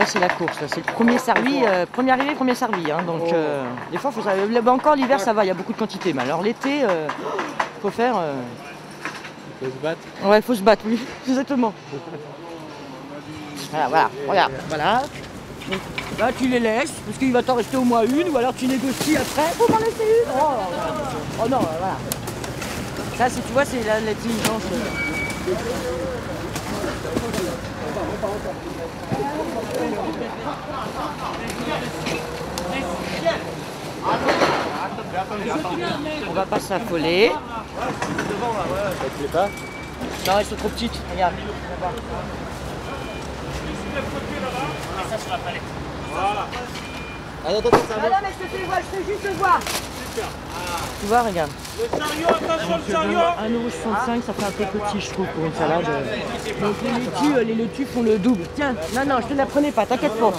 c'est la course. C'est le premier servi, premier arrivé, premier servi. Hein, donc des fois, faut savoir. Encore l'hiver, ça va, il y a beaucoup de quantité. Mais alors l'été, faut faire. Il faut se battre. Ouais, il faut se battre, oui, exactement. Voilà, voilà, regarde, voilà. Donc, là, tu les laisses, parce qu'il va t'en rester au moins une, ou alors tu négocies après. Vous m'en laissez une. Oh non, voilà. Ça, tu vois, c'est l'intelligence. On va pas s'affoler. Ça te plaît pas? Non, elles sont trop petites, regarde. Ça sur la palette. Voilà. Attends, Ah non, mais je te fais voir, je te juste voir. Super. Tu vois, regarde. Le chariot, attention le chariot. 1,65 €, ça fait un peu petit, je trouve, pour une salade. Donc les laitues font le double. Tiens, non, je te la prenais pas, t'inquiète pas.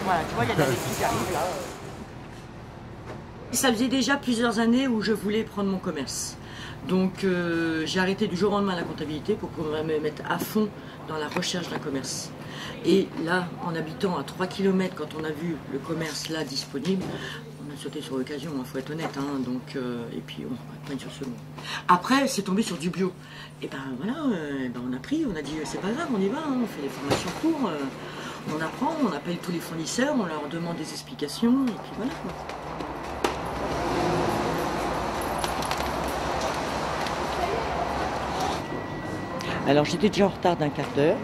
Voilà, tu vois, il y a des laitues qui arrivent là. Ça faisait déjà plusieurs années où je voulais prendre mon commerce. Donc j'ai arrêté du jour au lendemain la comptabilité pour pouvoir me mettre à fond dans la recherche d'un commerce. Et là, en habitant à 3 km, quand on a vu le commerce là disponible, on a sauté sur l'occasion, il faut être honnête. Hein, donc, et puis on va pas être sur ce mot. Après, c'est tombé sur du bio. Et ben voilà, on a pris, on a dit c'est pas grave, on y va, hein, on fait des formations courtes, on apprend, on appelle tous les fournisseurs, on leur demande des explications, et puis voilà quoi. Alors j'étais déjà en retard d'un quart d'heure.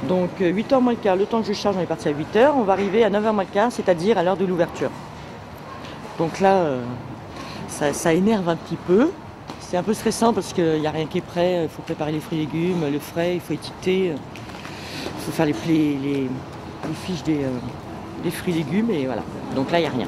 Donc 8h moins le quart, le temps que je charge, on est parti à 8h. On va arriver à 9h moins le quart, c'est-à-dire à l'heure de l'ouverture. Donc là, ça énerve un petit peu. C'est un peu stressant parce qu'il n'y a rien qui est prêt. Il faut préparer les fruits et légumes, le frais, il faut étiqueter. Il faut faire les fiches des fruits et légumes et voilà. Donc là, il n'y a rien.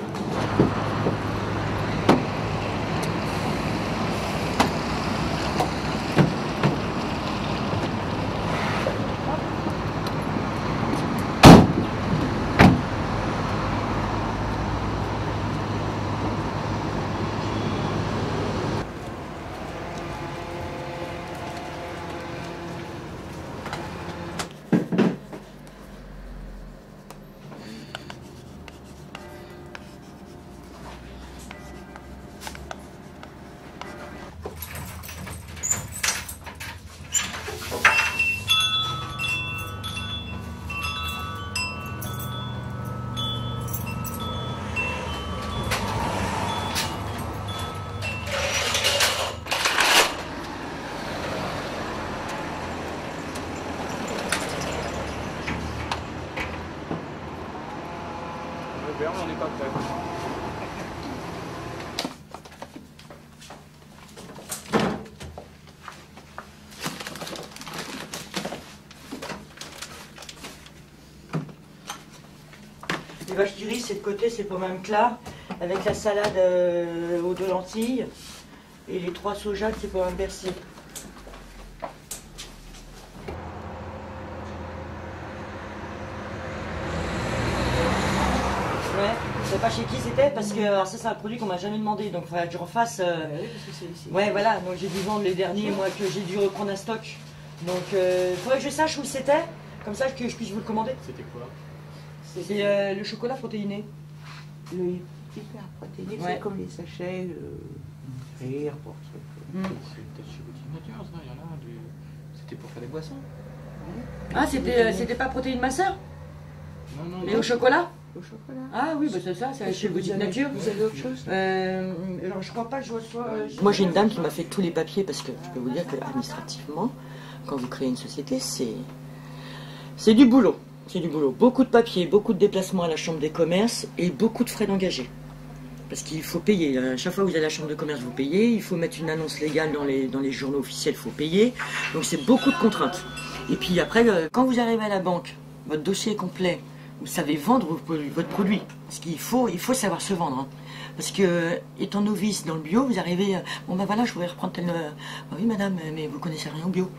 On n'est pas prêt. Les vaches qui riz, c'est de côté, c'est pour même plat, avec la salade aux 2 lentilles. Et les 3 sojas, c'est pour un persil. Ouais, je sais pas chez qui c'était, parce que alors ça c'est un produit qu'on m'a jamais demandé, donc il faudrait que je refasse. Ouais, voilà, donc j'ai dû vendre les derniers, moi, que j'ai dû reprendre un stock. Donc il faudrait que je sache où c'était, comme ça que je puisse vous le commander. C'était quoi? C'est le chocolat protéiné. Le hyper protéiné, Ouais. c'est comme les sachets rire pour C'est peut-être chez Boutique Nature, ça, il y en a. C'était pour faire des boissons. Ah, c'était pas protéine ma sœur, Non, mais au chocolat. au chocolat. Ah oui, bah c'est ça, c'est chez Boutique Nature. Vous avez autre chose? Alors je crois pas que je reçois. Moi j'ai une dame qui m'a fait tous les papiers parce que je peux vous dire que administrativement, quand vous créez une société, c'est du boulot. C'est du boulot. Beaucoup de papiers, beaucoup de déplacements à la chambre des commerces et beaucoup de frais d'engagé. Parce qu'il faut payer. À chaque fois que vous allez à la chambre de commerce, vous payez. Il faut mettre une annonce légale dans les journaux officiels, il faut payer. Donc c'est beaucoup de contraintes. Et puis après, quand vous arrivez à la banque, votre dossier est complet, vous savez vendre votre produit. Parce qu'il faut savoir se vendre. Hein. Parce que, étant novice dans le bio, vous arrivez, bon ben voilà, je voudrais reprendre tel... Ah oui madame, mais vous connaissez rien au bio.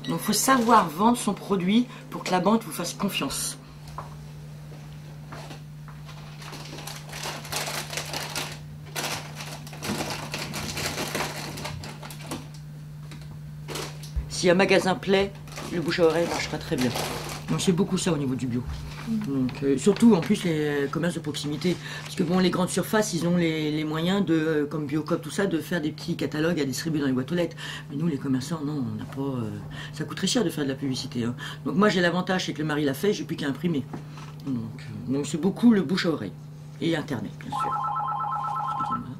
Donc il faut savoir vendre son produit pour que la banque vous fasse confiance. Si un magasin plaît, le bouche à oreille marchera très bien. Donc c'est beaucoup ça au niveau du bio. Donc, surtout en plus les commerces de proximité. Parce que bon, les grandes surfaces, ils ont les moyens de, comme Biocop, tout ça, de faire des petits catalogues à distribuer dans les boîtes aux lettres. Mais nous les commerçants, non, on n'a pas. Ça coûte très cher de faire de la publicité. Hein. Donc moi j'ai l'avantage, c'est que le mari l'a fait, j'ai plus qu'à imprimer. Donc c'est beaucoup le bouche à oreille. Et internet, bien sûr. Excusez-moi.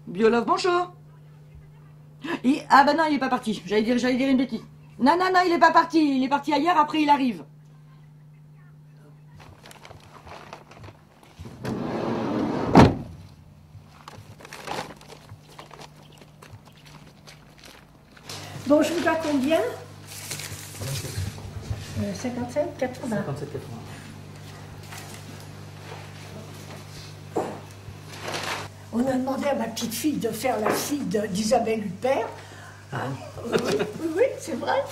Biolove, bonjour. Ah bah non, il est pas parti. J'allais dire une bêtise. Non, il est pas parti. Il est parti ailleurs, après il arrive. Bon, je vous dois combien 57, 80. 57, 80. On a demandé à ma petite fille de faire la fille d'Isabelle Huppert. Ah. Oui, c'est vrai.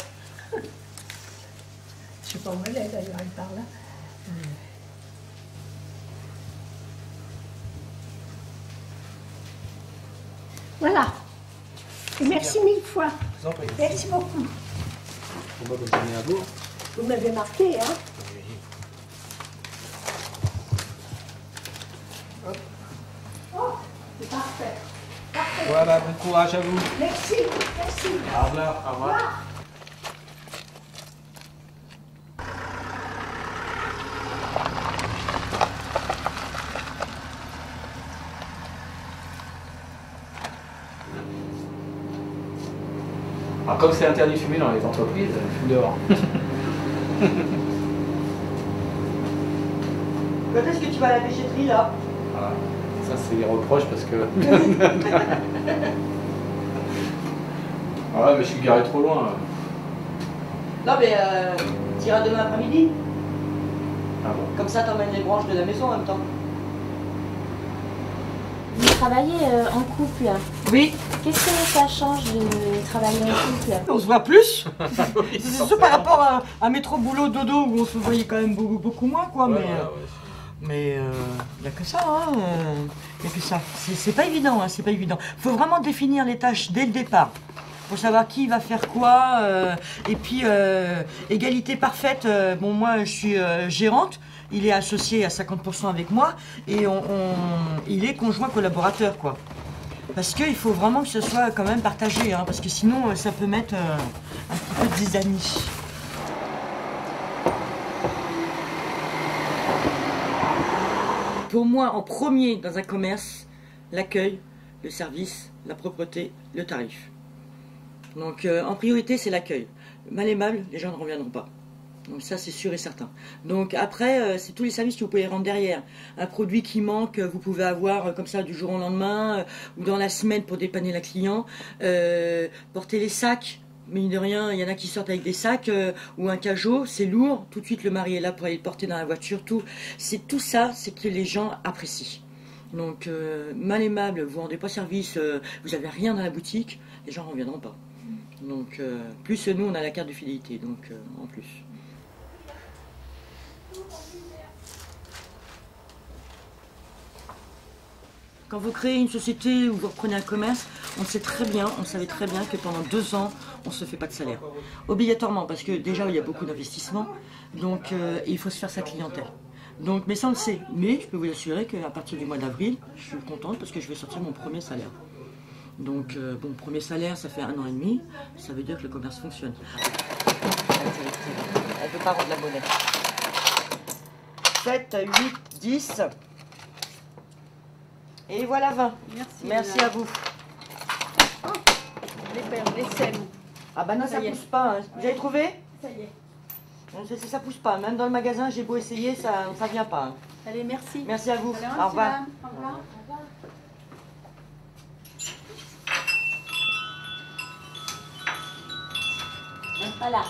Je sais pas où elle est d'ailleurs, elle parle là. Voilà. Et merci mille fois. Merci beaucoup. On va bonne journée à vous. Vous m'avez marqué, hein? Oh, c'est parfait. Parfait. Voilà, bon courage à vous. Merci, merci. Au revoir. Au revoir. Alors, comme c'est interdit de fumer dans les entreprises, je fume dehors. Quand est-ce que tu vas à la déchetterie là? Voilà. Ça, c'est des reproches parce que. Ah ouais, mais je suis garé trop loin. Non mais tu iras demain après-midi. Ah bon? Comme ça t'emmènes les branches de la maison en même temps. Vous travaillez en couple. Oui. Qu'est-ce que ça change de travailler en couple? On se voit plus. C'est surtout par rapport à métro boulot dodo où on se voyait quand même beaucoup moins quoi. Ouais, Mais il n'y a que ça, hein. Y a que ça. C'est pas évident, hein, c'est pas évident. Faut vraiment définir les tâches dès le départ. Pour savoir qui va faire quoi. Et puis, égalité parfaite. Bon, moi, je suis gérante. Il est associé à 50% avec moi. Et il est conjoint collaborateur, quoi. Parce qu'il faut vraiment que ce soit quand même partagé. Hein, parce que sinon, ça peut mettre un petit peu de zizanie. Pour moi, en premier dans un commerce, l'accueil, le service, la propreté, le tarif. Donc en priorité, c'est l'accueil. Mal aimable, les gens ne reviendront pas. Donc ça, c'est sûr et certain. Donc après, c'est tous les services que vous pouvez rendre derrière. Un produit qui manque, vous pouvez avoir comme ça du jour au lendemain ou dans la semaine pour dépanner la client. Porter les sacs. Mine de rien, il y en a qui sortent avec des sacs ou un cajot, c'est lourd. Tout de suite, le mari est là pour aller le porter dans la voiture. Tout ça, c'est que les gens apprécient. Donc, mal aimable, vous ne rendez pas service, vous n'avez rien dans la boutique, les gens ne reviendront pas. Donc, plus nous, on a la carte de fidélité, donc en plus. Quand vous créez une société ou vous reprenez un commerce, on savait très bien que pendant 2 ans, on ne se fait pas de salaire. Obligatoirement, parce que déjà, il y a beaucoup d'investissements, donc il faut se faire sa clientèle. Donc, mais ça, on le sait. Mais je peux vous assurer qu'à partir du mois d'avril, je suis contente parce que je vais sortir mon premier salaire. Donc, bon, premier salaire, ça fait 1 an et demi, ça veut dire que le commerce fonctionne. Elle ne peut pas rendre la monnaie. 7, 8, 10... Et voilà 20. Merci à vous. Oh, les sèmes. Ah bah non, ça pousse pas. Hein. Vous avez trouvé? Ça y est. Ça pousse pas. Même dans le magasin, j'ai beau essayer, ça vient pas. Hein. Allez, merci. Merci à vous. Allez, au revoir. Au revoir. Voilà.